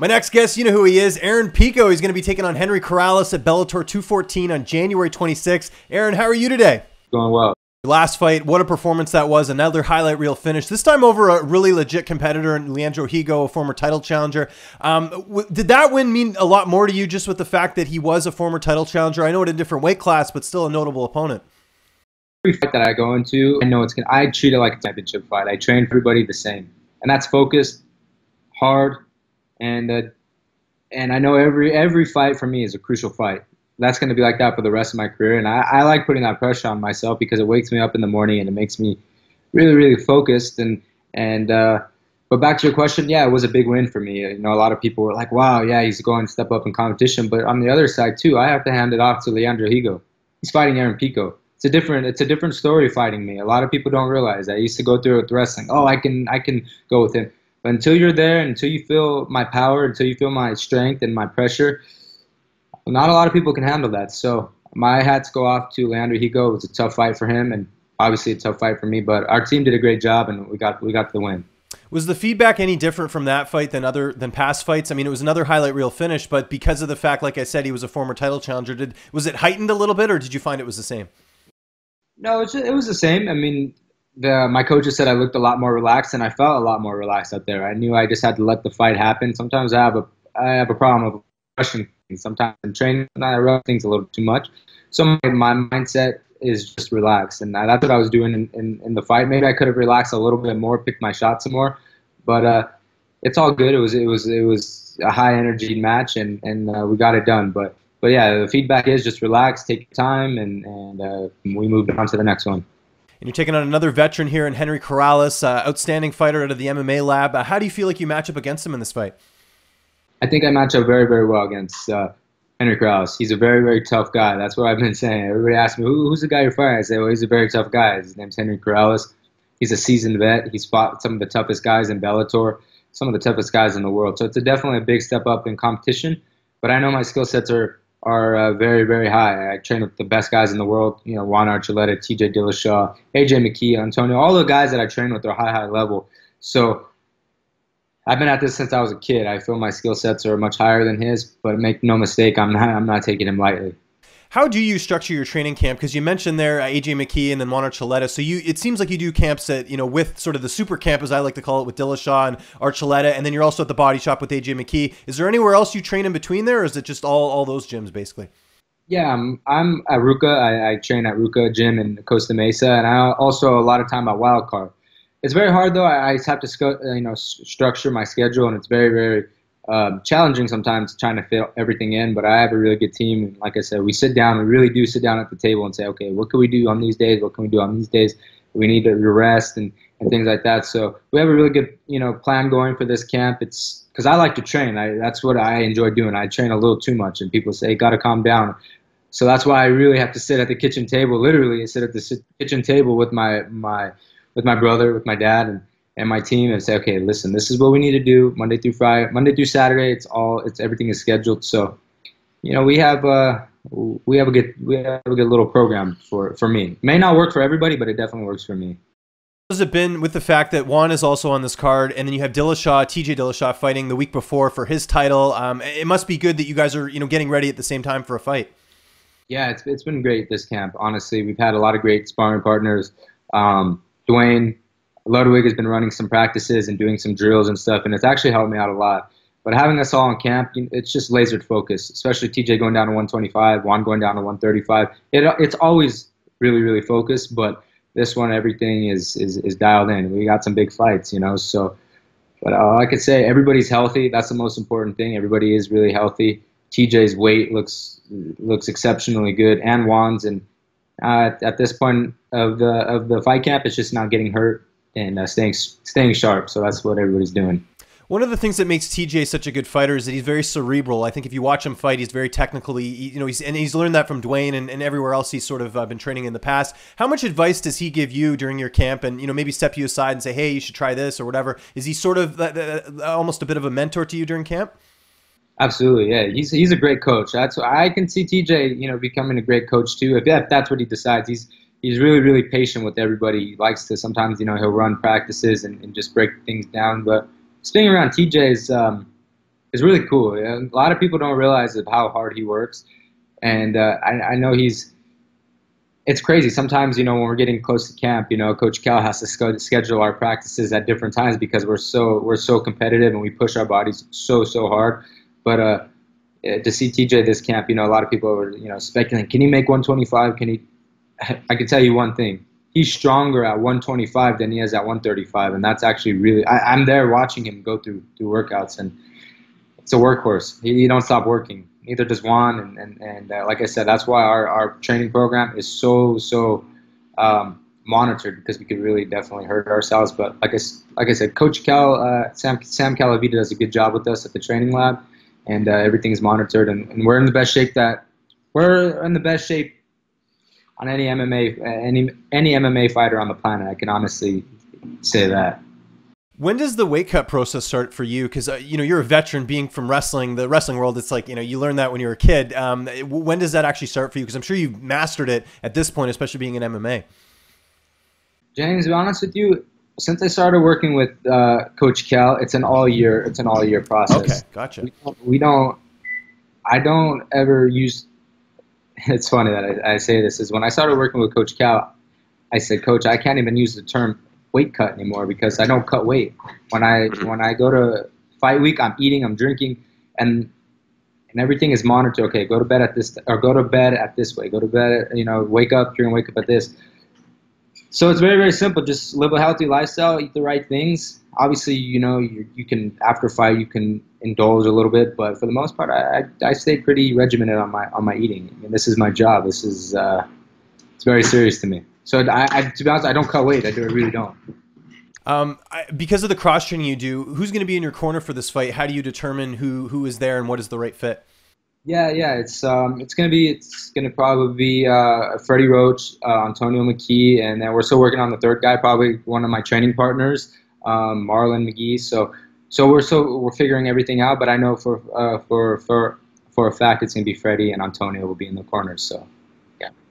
My next guest, you know who he is, Aaron Pico. He's going to be taking on Henry Corrales at Bellator 214 on January 26th. Aaron, how are you today? Going well. Last fight, what a performance that was. Another highlight reel finish. This time over a really legit competitor, Leandro Higo, a former title challenger. Did that win mean a lot more to you just with the fact that he was a former title challenger? I know in a different weight class, but still a notable opponent. Every fight that I go into, I know I treat it like a championship fight. I train everybody the same. And that's focused, hard, and I know every fight for me is a crucial fight. That's going to be like that for the rest of my career, and I like putting that pressure on myself because it wakes me up in the morning and it makes me really, really focused. But back to your question, yeah, it was a big win for me. You know, a lot of people were like, "Wow, yeah, he's going to step up in competition." But on the other side too, I have to hand it off to Leandro Higo. He's fighting Aaron Pico. It's a different story fighting me. A lot of people don't realize. I used to go through it with wrestling. Oh, I can go with him. But until you're there, until you feel my power, until you feel my strength and my pressure, not a lot of people can handle that. So my hats go off to Leandro Higo. It was a tough fight for him, and obviously a tough fight for me. But our team did a great job, and we got the win. Was the feedback any different from that fight than past fights? I mean, it was another highlight reel finish, but because of the fact, like I said, he was a former title challenger. Was it heightened a little bit, or did you find it was the same? No, it was the same. I mean, my coaches said I looked a lot more relaxed, and I felt a lot more relaxed out there. I knew I just had to let the fight happen. Sometimes I have a problem of rushing things. Sometimes in training, I rush things a little too much. So my mindset is just relaxed, and that's what I was doing in the fight. Maybe I could have relaxed a little bit more, picked my shots some more, but it's all good. It was a high energy match, and we got it done. But yeah, the feedback is just relax, take your time, and we moved on to the next one. And you're taking on another veteran here in Henry Corrales, outstanding fighter out of the MMA lab. How do you feel like you match up against him in this fight? I think I match up very, very well against Henry Corrales. He's a very, very tough guy. That's what I've been saying. Everybody asks me, who's the guy you're fighting? I say, well, he's a very tough guy. His name's Henry Corrales. He's a seasoned vet. He's fought some of the toughest guys in Bellator, some of the toughest guys in the world. So it's definitely a big step up in competition. But I know my skill sets are very, very high. I train with the best guys in the world, you know, Juan Archuleta, TJ Dillashaw, AJ McKee, Antonio, all the guys that I train with are high level. So I've been at this since I was a kid. I feel my skill sets are much higher than his, but make no mistake, I'm not taking him lightly. How do you structure your training camp? Because you mentioned there AJ McKee and then Juan Archuleta. So it seems like you do camps at, with sort of the super camp, as I like to call it, with Dillashaw and Archuleta, and then you're also at the body shop with AJ McKee. Is there anywhere else you train in between there, or is it just all those gyms basically? Yeah, I'm at Ruka. I train at Ruka Gym in Costa Mesa, and I also a lot of time at Wildcard. It's very hard though. I just have to structure my schedule, and it's very, very challenging sometimes trying to fit everything in, but I have a really good team. And like I said, we really do sit down at the table and say, okay, what can we do on these days? What can we do on these days? We need to rest and things like that. So we have a really good, plan going for this camp. It's because I like to train. That's what I enjoy doing. I train a little too much, and people say, got to calm down. So that's why I really have to sit at the kitchen table, literally sit at the kitchen table with my brother, with my dad, and my team, and say, okay, listen, this is what we need to do Monday through Friday, Monday through Saturday. Everything is scheduled. So, we have a good little program for me. It may not work for everybody, but it definitely works for me. How has it been with the fact that Juan is also on this card, and then you have Dillashaw, TJ Dillashaw, fighting the week before for his title? It must be good that you guys are getting ready at the same time for a fight. Yeah, it's been great this camp. Honestly, we've had a lot of great sparring partners. Dwayne Ludwig has been running some practices and doing some drills and stuff, and it's actually helped me out a lot. But having us all in camp, it's just laser focused, especially TJ going down to 125, Juan going down to 135. It's always really, really focused, but this one, everything is dialed in. We got some big fights, so. But all I could say, everybody's healthy. That's the most important thing. Everybody is really healthy. TJ's weight looks exceptionally good, and Juan's. And at this point of the fight camp, it's just not getting hurt and staying sharp. So that's what everybody's doing. One of the things that makes TJ such a good fighter is that he's very cerebral. I think if you watch him fight, he's very technically, he's learned that from Dwayne and everywhere else he's sort of been training in the past. How much advice does he give you during your camp, and maybe step you aside and say, hey, you should try this or whatever? Is he sort of almost a bit of a mentor to you during camp? Absolutely, yeah. He's a great coach. I can see TJ, becoming a great coach too. If that's what he decides, he's really, really patient with everybody. He likes to sometimes, he'll run practices and just break things down. But being around TJ is It's really cool. A lot of people don't realize of how hard he works, and I know it's crazy. Sometimes, when we're getting close to camp, Coach Cal has to schedule our practices at different times because we're so competitive and we push our bodies so hard. But to see TJ this camp, a lot of people are speculating, can he make 125? Can he? I can tell you one thing. He's stronger at 125 than he is at 135, and that's actually really. I'm there watching him go through workouts, and it's a workhorse. He don't stop working. Neither does Juan, and like I said, that's why our training program is so monitored, because we could really definitely hurt ourselves. But like I said, Coach Cal, Sam Calavita does a good job with us at the training lab, and everything's monitored, and we're in the best shape on any MMA fighter on the planet. I can honestly say that. When does the weight cut process start for you? Because you're a veteran, being from wrestling, the wrestling world. It's like you learned that when you were a kid. When does that actually start for you? Because I'm sure you've mastered it at this point, especially being in MMA. James, to be honest with you, since I started working with Coach Cal, it's an all year process. Okay, gotcha. I don't ever use. It's funny that I say this, is when I started working with Coach Cal, I said, Coach, I can't even use the term weight cut anymore because I don't cut weight. When I go to fight week, I'm eating, I'm drinking, and everything is monitored. Okay, go to bed at this, or go to bed at this way. Go to bed, wake up. You're gonna wake up at this. So it's very, very simple. Just live a healthy lifestyle, eat the right things. Obviously, you can, after fight, you can indulge a little bit, but for the most part, I stay pretty regimented on my eating. I mean, this is my job. This is it's very serious to me. So to be honest, I don't cut weight. I really don't. Because of the cross training you do, who's going to be in your corner for this fight? How do you determine who is there and what is the right fit? Yeah. It's gonna probably be Freddie Roach, Antonio McKee, and then we're still working on the third guy, probably one of my training partners, Marlon McGee. So we're figuring everything out. But I know for a fact it's gonna be Freddie, and Antonio will be in the corners. So.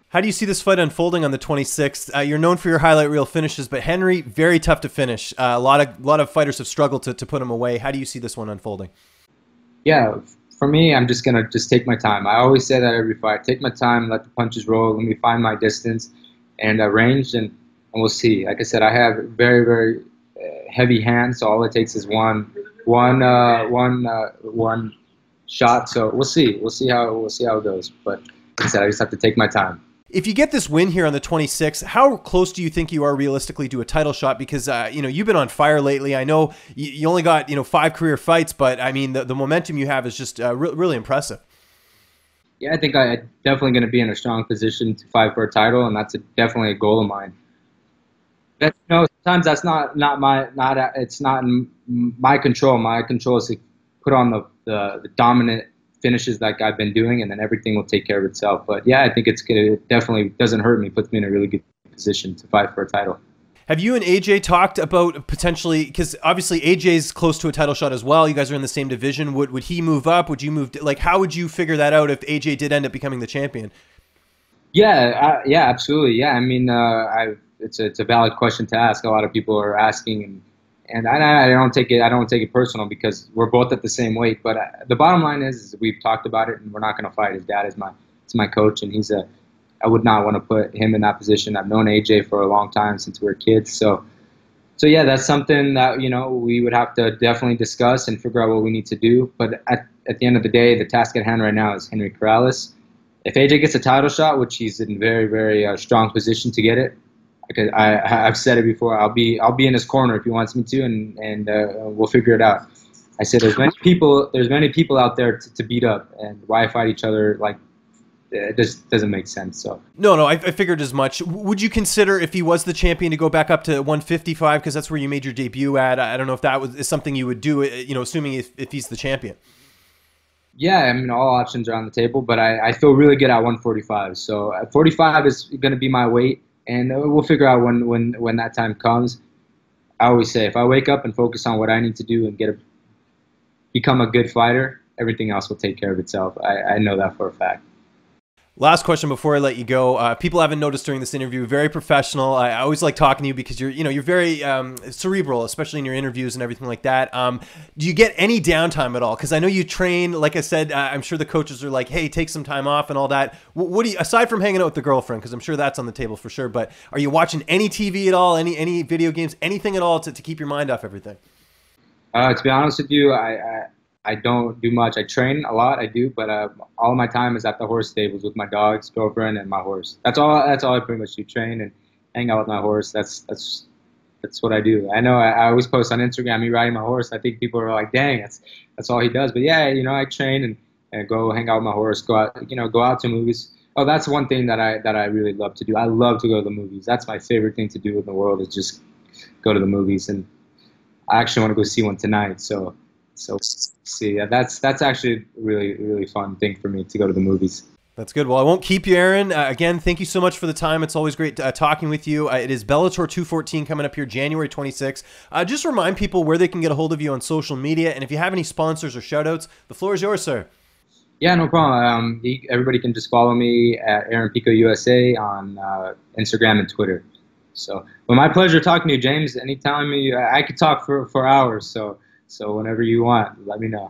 How do you see this fight unfolding on the 26th? You're known for your highlight reel finishes, but Henry, very tough to finish. A lot of fighters have struggled to put him away. How do you see this one unfolding? Yeah, for me, I'm just gonna take my time. I always say that every fight. Take my time, let the punches roll, let me find my distance and range, and we'll see. Like I said, I have very, very heavy hands, so all it takes is one shot. So we'll see. We'll see how it goes. But like I said, I just have to take my time. If you get this win here on the 26th, how close do you think you are realistically to a title shot? Because, you've been on fire lately. I know you only got, 5 career fights, but I mean, the momentum you have is just really impressive. Yeah, I think I'm definitely going to be in a strong position to fight for a title, and that's definitely a goal of mine. But, sometimes that's it's not in my control. My control is to put on the dominant finishes like I've been doing, and then everything will take care of itself. But yeah, I think it definitely doesn't hurt me. Puts me in a really good position to fight for a title. Have you and AJ talked about potentially, because obviously AJ's close to a title shot as well. You guys are in the same division. Would he move up? Would you move? How would you figure that out if AJ did end up becoming the champion? Yeah, absolutely. Yeah, I mean, it's a valid question to ask. A lot of people are asking, and I don't take it personal because we're both at the same weight. But the bottom line is we've talked about it, and we're not going to fight. His dad is my coach, and I would not want to put him in that position. I've known AJ for a long time since we were kids. So yeah, that's something that we would have to definitely discuss and figure out what we need to do. But at the end of the day, the task at hand right now is Henry Corrales. If AJ gets a title shot, which he's in very, very strong position to get it, I've said it before. I'll be in his corner if he wants me to, and we'll figure it out. I said there's many people out there to beat up, and why fight each other? Like, it just doesn't make sense. So no, I figured as much. Would you consider, if he was the champion, to go back up to 155 because that's where you made your debut at? I don't know if that is something you would do. Assuming if he's the champion. Yeah, I mean, all options are on the table, but I feel really good at 145. So 45 is going to be my weight. And we'll figure out when that time comes. I always say, if I wake up and focus on what I need to do and become a good fighter, everything else will take care of itself. I know that for a fact. Last question before I let you go. People haven't noticed during this interview, very professional. I always like talking to you because you're very cerebral, especially in your interviews and everything like that. Do you get any downtime at all? Because I know you train. Like I said, I'm sure the coaches are like, "Hey, take some time off" and all that. What do you, aside from hanging out with the girlfriend? Because I'm sure that's on the table for sure. But are you watching any TV at all? Any video games? Anything at all to keep your mind off everything? To be honest with you, I don't do much. I train a lot, I do, but all my time is at the horse stables with my dogs, girlfriend, and my horse. That's all. That's all I pretty much do. Train and hang out with my horse. That's what I do. I know I always post on Instagram me riding my horse. I think people are like, "Dang, that's all he does." But yeah, I train and go hang out with my horse. Go out, go out to movies. Oh, that's one thing that I really love to do. I love to go to the movies. That's my favorite thing to do in the world is just go to the movies, and I actually want to go see one tonight. So see, yeah, that's actually a really fun thing for me to go to the movies. That's good. Well, I won't keep you, Aaron. Again, thank you so much for the time. It's always great talking with you. It is Bellator 214 coming up here January 26th. Just remind people where they can get a hold of you on social media, and if you have any sponsors or shout-outs, the floor is yours, sir. Yeah, no problem. Everybody can just follow me at Aaron Pico USA on Instagram and Twitter. So, well, my pleasure talking to you, James. Anytime I could talk for hours. So whenever you want, let me know.